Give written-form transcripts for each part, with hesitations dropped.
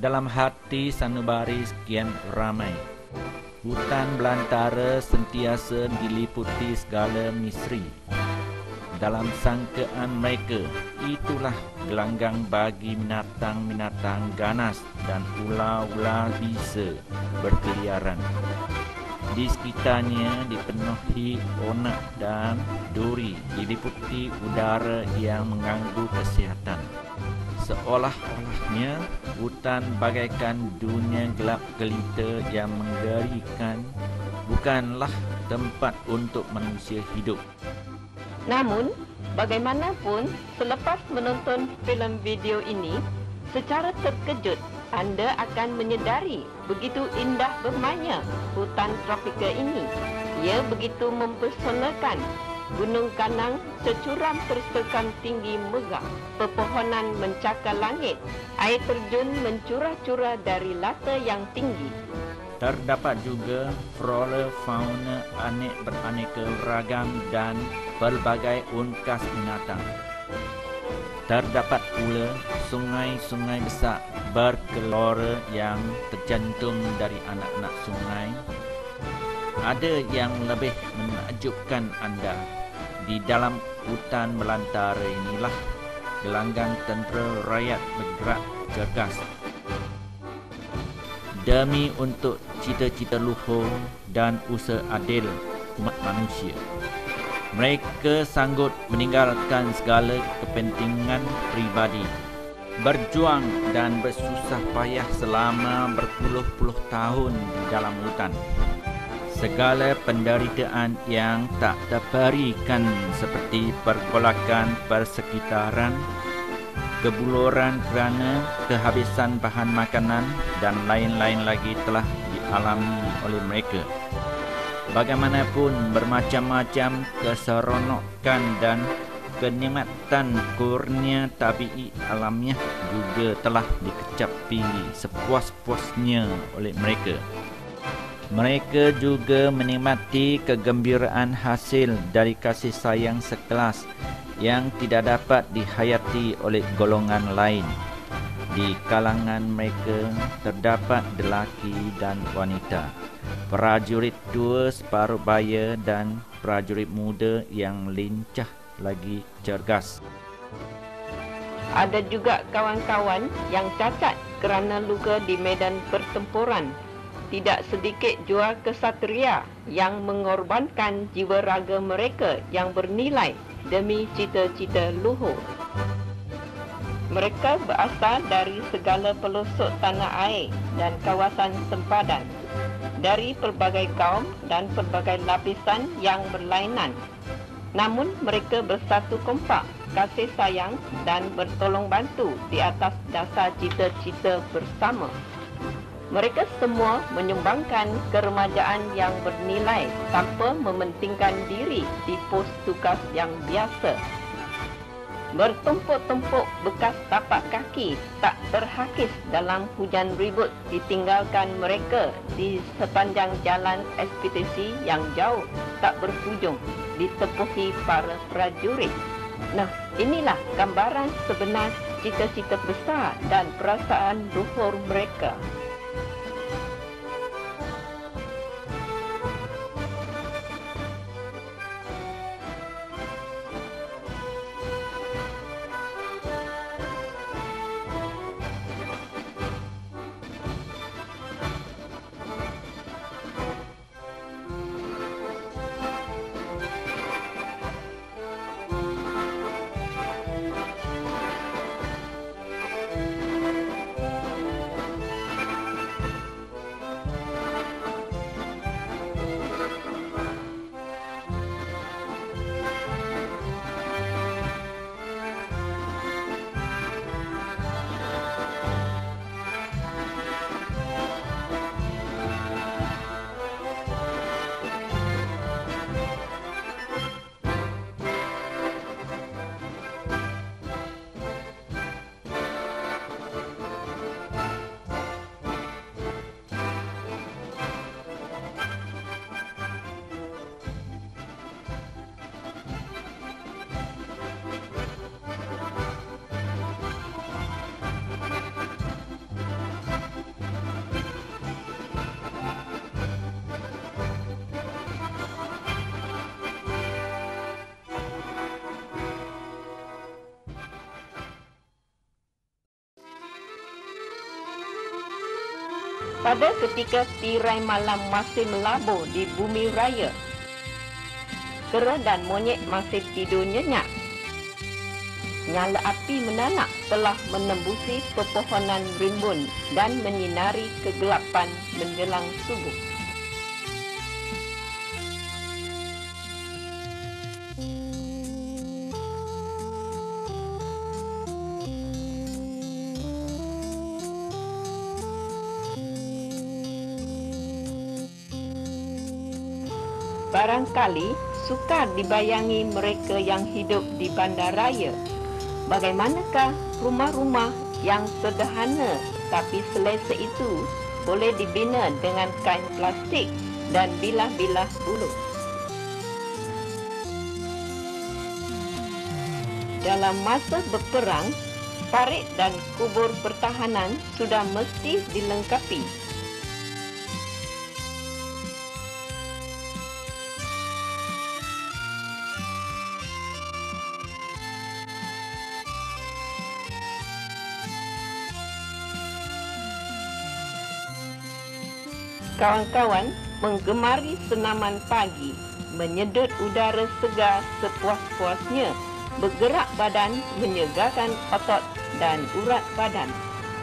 Dalam hati sanubari sekian ramai, hutan belantara sentiasa diliputi segala misteri. Dalam sangkaan mereka, itulah gelanggang bagi binatang-binatang ganas dan ular-ular bisa berkeliaran. Di sekitarnya dipenuhi onak dan duri, diliputi udara yang mengganggu kesihatan. Seolah-olahnya hutan bagaikan dunia gelap gelita yang menggerikan, bukanlah tempat untuk manusia hidup. Namun, bagaimanapun, selepas menonton filem video ini, secara terkejut anda akan menyedari begitu indah bermanya hutan tropika ini. Ia begitu mempesonakan. Gunung Kanang securam tersekan tinggi megah, pepohonan mencakar langit, air terjun mencurah-curah dari lata yang tinggi. Terdapat juga flora fauna beraneka ragam dan pelbagai ungkas binatang. Terdapat pula sungai-sungai besar berkelora yang terjantung dari anak-anak sungai. Ada yang lebih menakjubkan anda. Di dalam hutan belantara inilah gelanggang tentera rakyat bergerak cergas demi untuk cita-cita luhur dan usaha adil umat manusia. Mereka sanggup meninggalkan segala kepentingan pribadi, berjuang dan bersusah payah selama berpuluh-puluh tahun di dalam hutan. Segala penderitaan yang tak terperikan seperti pergolakan persekitaran, kebuluran kerana kehabisan bahan makanan dan lain-lain lagi telah dialami oleh mereka. Bagaimanapun bermacam-macam keseronokan dan kenikmatan kurnia tabii alamiah juga telah dikecapi sepuas-puasnya oleh mereka. Mereka juga menikmati kegembiraan hasil dari kasih sayang sekelas yang tidak dapat dihayati oleh golongan lain. Di kalangan mereka terdapat lelaki dan wanita, prajurit tua separuh baya dan prajurit muda yang lincah lagi cergas. Ada juga kawan-kawan yang cacat kerana luka di medan pertempuran. Tidak sedikit jua kesatria yang mengorbankan jiwa raga mereka yang bernilai demi cita-cita luhur. Mereka berasal dari segala pelosok tanah air dan kawasan sempadan, dari pelbagai kaum dan pelbagai lapisan yang berlainan. Namun mereka bersatu kompak, kasih sayang dan bertolong bantu di atas dasar cita-cita bersama. Mereka semua menyumbangkan keremajaan yang bernilai tanpa mementingkan diri di pos tugas yang biasa. Bertumpuk-tumpuk bekas tapak kaki tak terhakis dalam hujan ribut ditinggalkan mereka di sepanjang jalan ekspedisi yang jauh tak berhujung ditepuhi para prajurit. Nah, inilah gambaran sebenar cita-cita besar dan perasaan luhur mereka. Pada ketika tirai malam masih melabur di bumi raya, kera dan monyet masih tidur nyenyak. Nyala api menanak telah menembusi pepohonan rimbun dan menyinari kegelapan menjelang subuh. Barangkali sukar dibayangi mereka yang hidup di bandaraya. Bagaimanakah rumah-rumah yang sederhana tapi selesa itu boleh dibina dengan kain plastik dan bilah-bilah bulu? Dalam masa berperang, parit dan kubur pertahanan sudah mesti dilengkapi. Kawan-kawan menggemari senaman pagi, menyedut udara segar sepuas-puasnya, bergerak badan menyegarkan otot dan urat badan.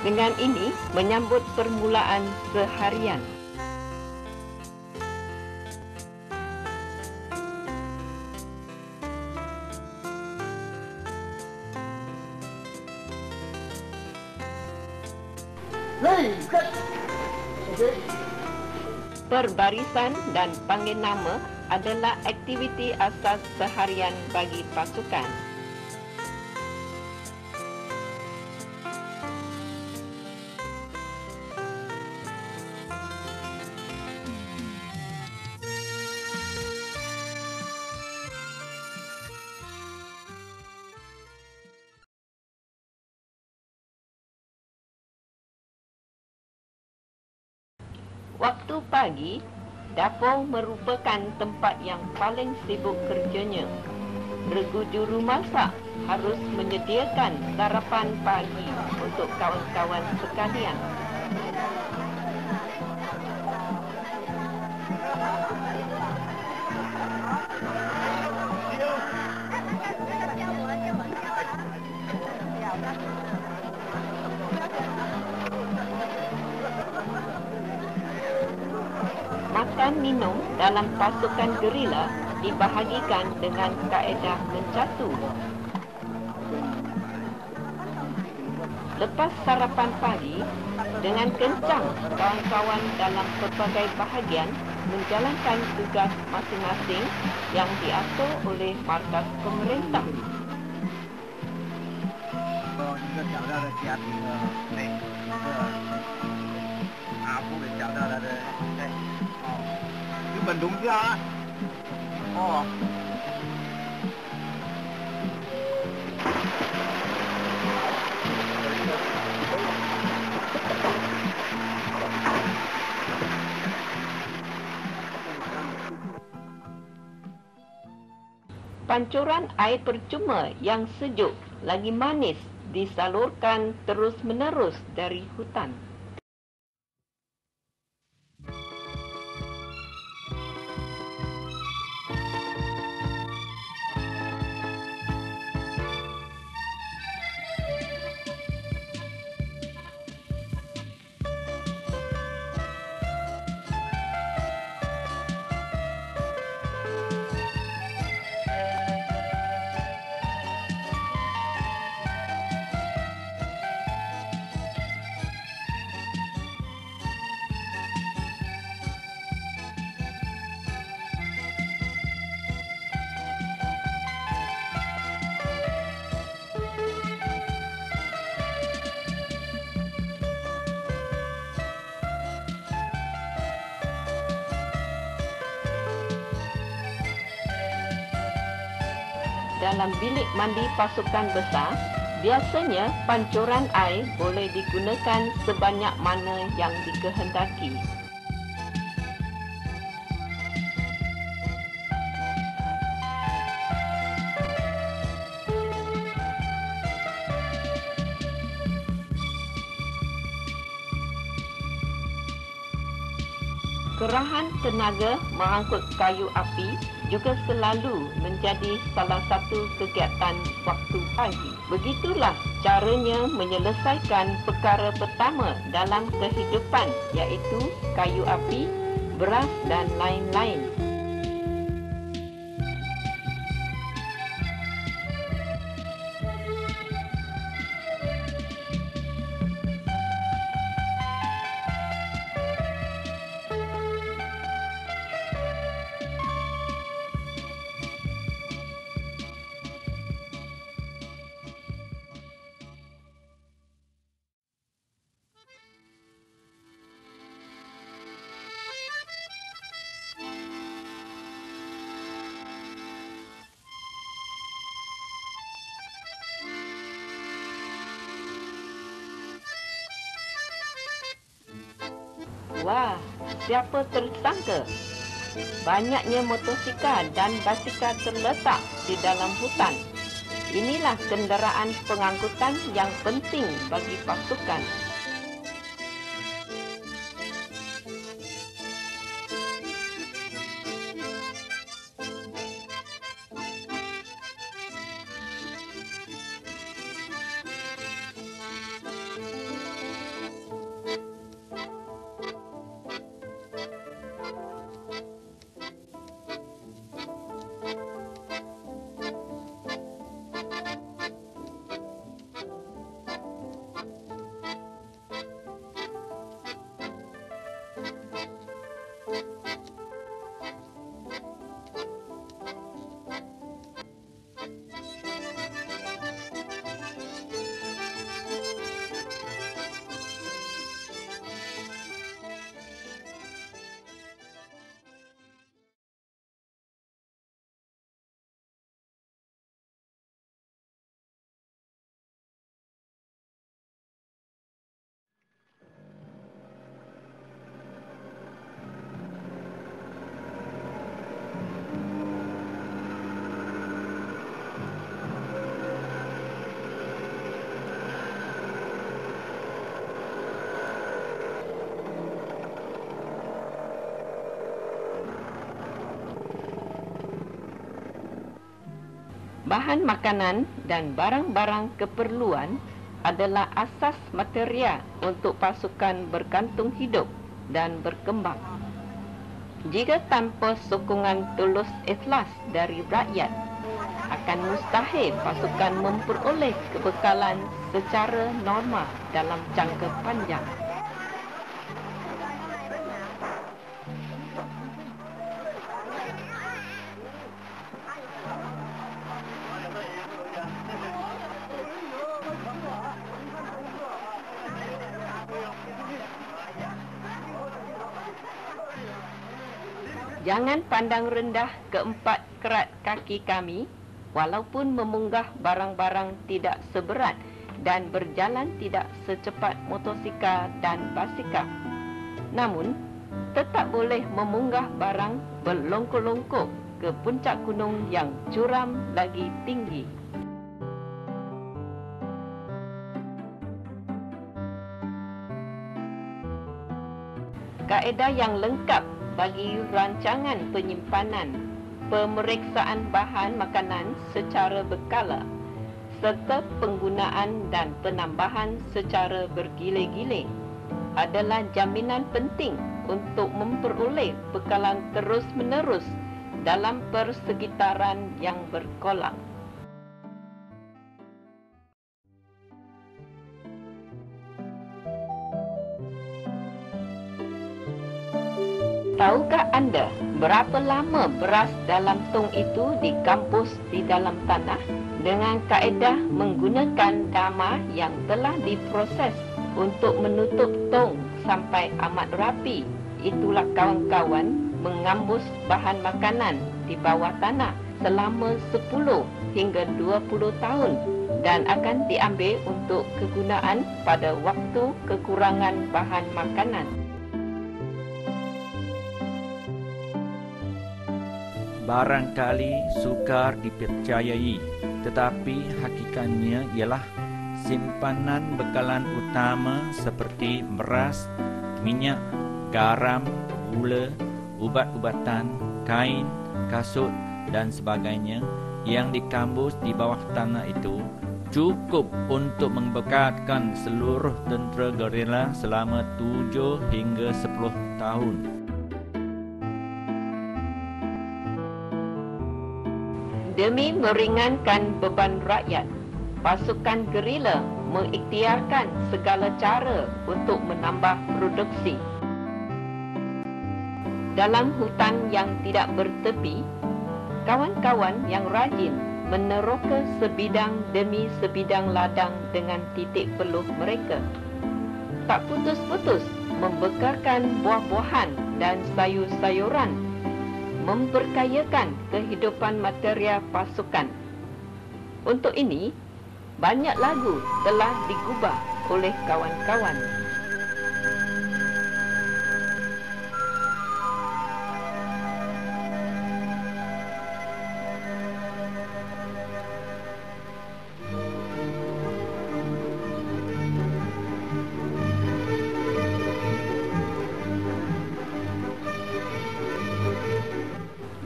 Dengan ini menyambut permulaan seharian. Perbarisan dan panggil nama adalah aktiviti asas seharian bagi pasukan. Waktu pagi, dapur merupakan tempat yang paling sibuk kerjanya. Regu juru masak harus menyediakan sarapan pagi untuk kawan-kawan sekalian. Makan minum dalam pasukan gerila dibahagikan dengan kaedah mencatu. Lepas sarapan pagi, dengan kencang kawan-kawan dalam pelbagai bahagian menjalankan tugas masing-masing yang diatur oleh markas pemerintah. Pancuran air percuma yang sejuk lagi manis disalurkan terus-menerus dari hutan. Dalam bilik mandi pasukan besar, biasanya pancuran air boleh digunakan sebanyak mana yang dikehendaki. Kekerahan tenaga mengangkut kayu api juga selalu menjadi salah satu kegiatan waktu pagi. Begitulah caranya menyelesaikan perkara pertama dalam kehidupan, iaitu kayu api, beras dan lain-lain. Wah, siapa tersangka? Banyaknya motosikal dan basikal terletak di dalam hutan. Inilah kenderaan pengangkutan yang penting bagi pasukan. Bahan makanan dan barang-barang keperluan adalah asas material untuk pasukan bergantung hidup dan berkembang. Jika tanpa sokongan tulus ikhlas dari rakyat, akan mustahil pasukan memperoleh kebekalan secara normal dalam jangka panjang. Jangan pandang rendah keempat kerat kaki kami, walaupun memunggah barang-barang tidak seberat dan berjalan tidak secepat motosikal dan basikal. Namun, tetap boleh memunggah barang berlongkok-longkok ke puncak gunung yang curam lagi tinggi. Kaedah yang lengkap bagi rancangan penyimpanan, pemeriksaan bahan makanan secara berkala, serta penggunaan dan penambahan secara bergile-gile adalah jaminan penting untuk memperoleh bekalan terus-menerus dalam persekitaran yang berkolam. Tahukah anda berapa lama beras dalam tong itu dikampus di dalam tanah dengan kaedah menggunakan dama yang telah diproses untuk menutup tong sampai amat rapi? Itulah kawan-kawan mengambus bahan makanan di bawah tanah selama 10 hingga 20 tahun dan akan diambil untuk kegunaan pada waktu kekurangan bahan makanan. Barangkali sukar dipercayai, tetapi hakikatnya ialah simpanan bekalan utama seperti beras, minyak, garam, gula, ubat-ubatan, kain, kasut dan sebagainya yang dikambus di bawah tanah itu cukup untuk membekalkan seluruh tentera gerila selama 7 hingga 10 tahun. Demi meringankan beban rakyat, pasukan gerila mengikhtiarkan segala cara untuk menambah produksi. Dalam hutan yang tidak bertepi, kawan-kawan yang rajin meneroka sebidang demi sebidang ladang dengan titik peluh mereka. Tak putus-putus membekalkan buah-buahan dan sayur-sayuran, memperkayakan kehidupan material pasukan. Untuk ini, banyak lagu telah digubah oleh kawan-kawan.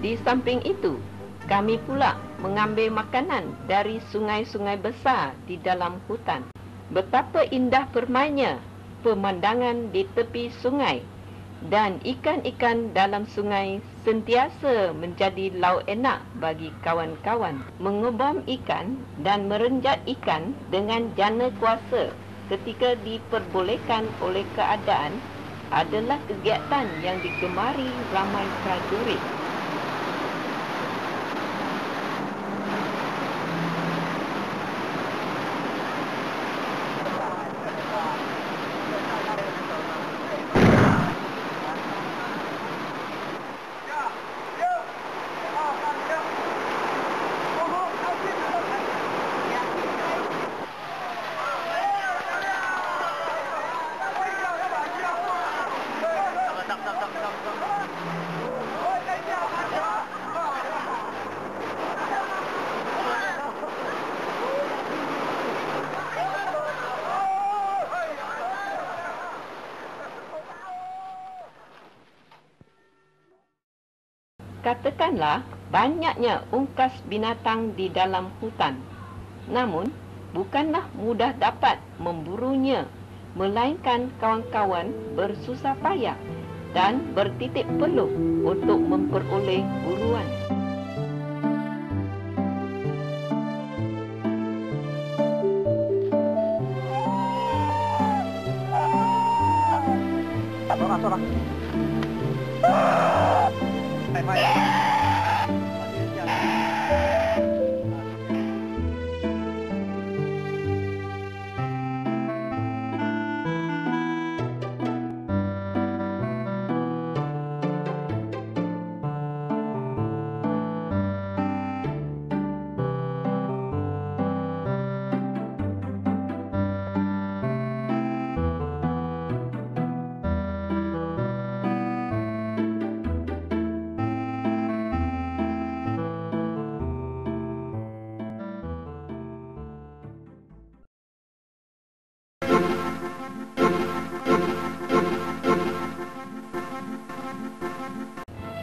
Di samping itu, kami pula mengambil makanan dari sungai-sungai besar di dalam hutan. Betapa indah permainya pemandangan di tepi sungai, dan ikan-ikan dalam sungai sentiasa menjadi lauk enak bagi kawan-kawan. Mengebom ikan dan merenjat ikan dengan jana kuasa ketika diperbolehkan oleh keadaan adalah kegiatan yang digemari ramai prajurit. Katakanlah banyaknya ungkas binatang di dalam hutan. Namun, bukanlah mudah dapat memburunya, melainkan kawan-kawan bersusah payah dan bertitik peluh untuk memperoleh buruan.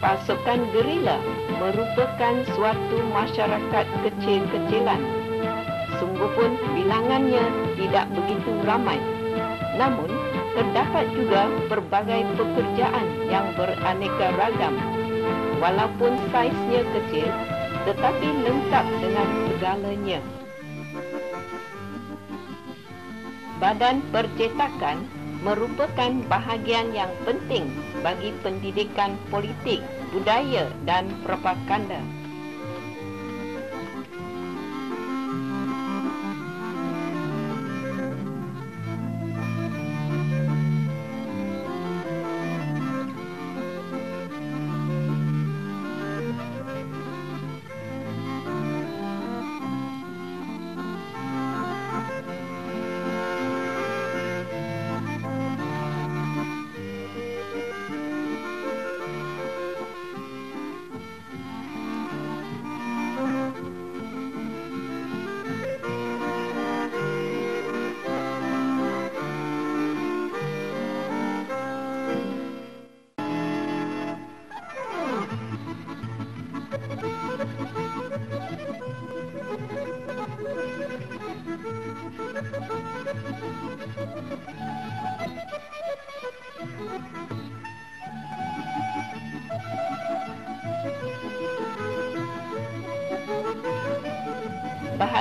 Pasukan gerila merupakan suatu masyarakat kecil-kecilan. Sungguh pun bilangannya tidak begitu ramai. Namun, terdapat juga pelbagai pekerjaan yang beraneka ragam. Walaupun saiznya kecil, tetapi lengkap dengan segalanya. Badan percetakan merupakan bahagian yang penting bagi pendidikan politik, budaya dan propaganda.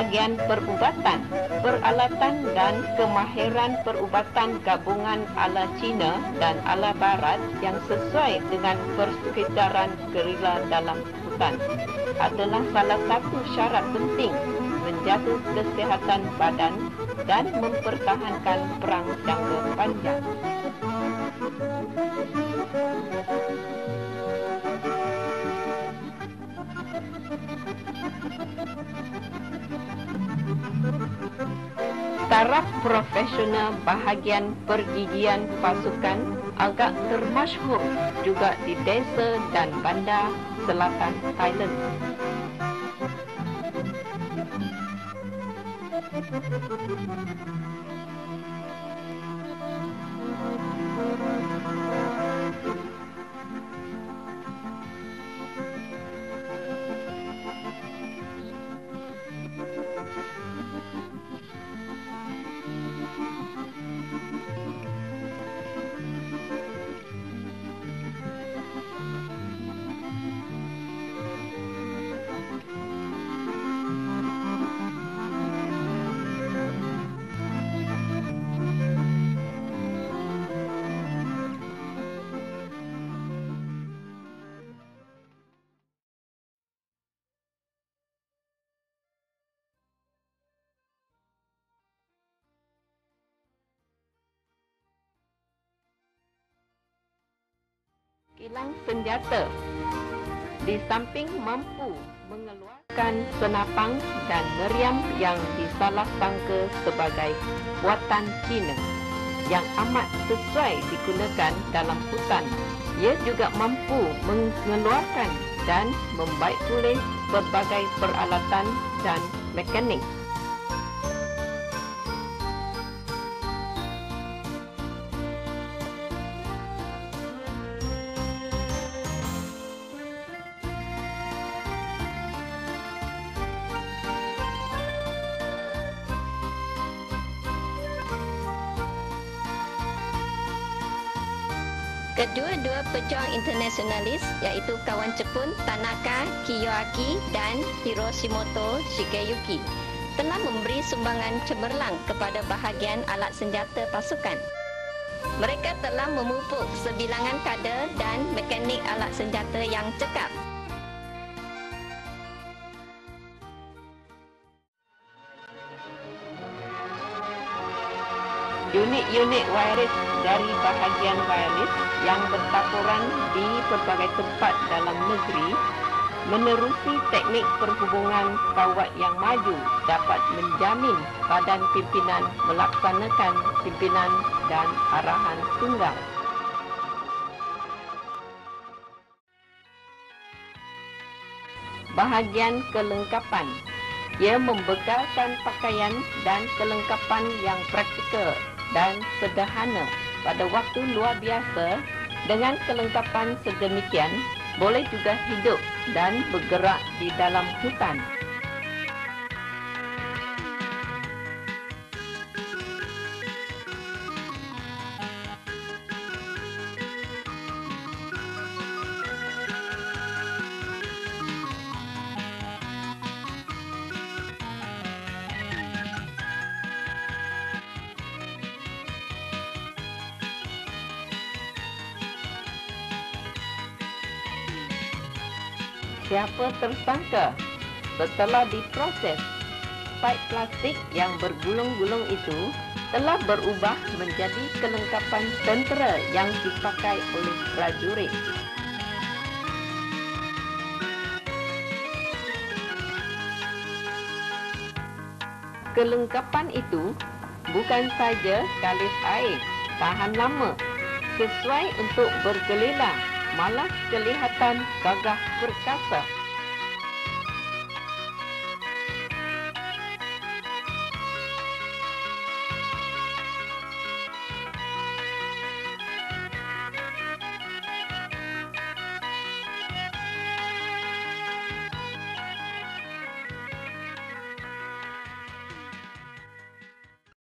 bahagian perubatan, peralatan dan kemahiran perubatan gabungan ala Cina dan ala Barat yang sesuai dengan persekitaran gerila dalam hutan adalah salah satu syarat penting menjaga kesihatan badan dan mempertahankan perang jangka panjang. Taraf profesional bahagian pergigian pasukan agak termasyhur juga di desa dan bandar selatan Thailand. Kilang senjata di samping mampu mengeluarkan senapang dan meriam yang disalah sangka sebagai buatan Cina yang amat sesuai digunakan dalam hutan, ia juga mampu mengeluarkan dan membaik tulis berbagai peralatan dan mekanik. Kedua-dua pejuang internasionalis iaitu kawan Jepun Tanaka Kiyoaki dan Hiroshimoto Shigeyuki telah memberi sumbangan cemerlang kepada bahagian alat senjata pasukan. Mereka telah memupuk sebilangan kader dan mekanik alat senjata yang cekap. Unit-unit wireless dari bahagian wireless yang bertaburan di pelbagai tempat dalam negeri menerusi teknik perhubungan kawat yang maju dapat menjamin badan pimpinan melaksanakan pimpinan dan arahan tunggal. Bahagian kelengkapan, ia membekalkan pakaian dan kelengkapan yang praktikal dan sederhana pada waktu luar biasa. Dengan kelengkapan sedemikian, boleh juga hidup dan bergerak di dalam hutan. Siapa tersangka setelah diproses, paip plastik yang bergulung-gulung itu telah berubah menjadi kelengkapan tentera yang dipakai oleh prajurit. Kelengkapan itu bukan saja kalis air tahan lama, sesuai untuk bergelilang, malah kelihatan gagah perkasa.